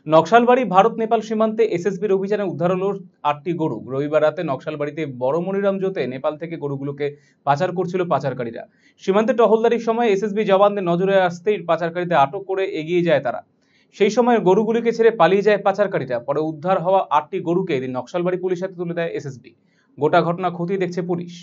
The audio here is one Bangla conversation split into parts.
নকশালবাড়ি ভারত নেপাল সীমান্তে এসএসবির অভিযানে উদ্ধার হলো 8টি গরু। রবিবার রাতে নকশালবাড়িতে বড় মনিরাম জোতে নেপাল থেকে গরুগুলোকে পাচার করছিল পাচারকারীরা। সীমান্তে টহলদারির সময় এসএসবি জওয়ানদের নজরে আসতেই পাচারকারীদের আটক করে এগিয়ে যায় তারা। সেই সময় গরুগুলিকে ছেড়ে পালিয়ে যায় পাচারকারীরা। পরে উদ্ধার হওয়া 8টি গরুকে এদিন নকশালবাড়ি পুলিশ হাতে তুলে দেয় এসএসবি। গোটা ঘটনা খতিয়ে দেখছে পুলিশ।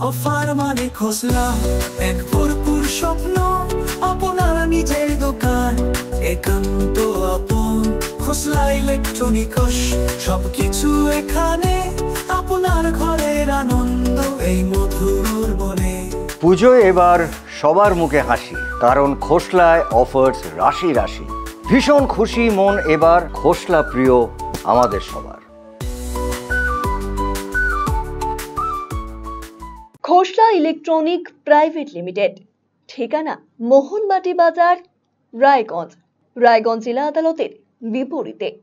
অফার মানে খোসলা, এক ভরপুর স্বপ্ন, আপনার নিজের দোকান, একান্ত আপন। খোসলা ইলেকট্রনিক্স, সবকিছু এখানে, আপনার ঘরের আনন্দ এই মধুর বনে। পুজোয় এবার সবার মুখে হাসি, কারণ খোসলায় অফার্স রাশি রাশি। ভীষণ খুশি মন এবার, খোসলা প্রিয় আমাদের সবার। খোসলা ইলেকট্রনিক প্রাইভেট লিমিটেড, ঠিকানা মোহনবাটি বাজার, রায়গঞ্জ, রায়গঞ্জ জেলা আদালতের বিপরীতে।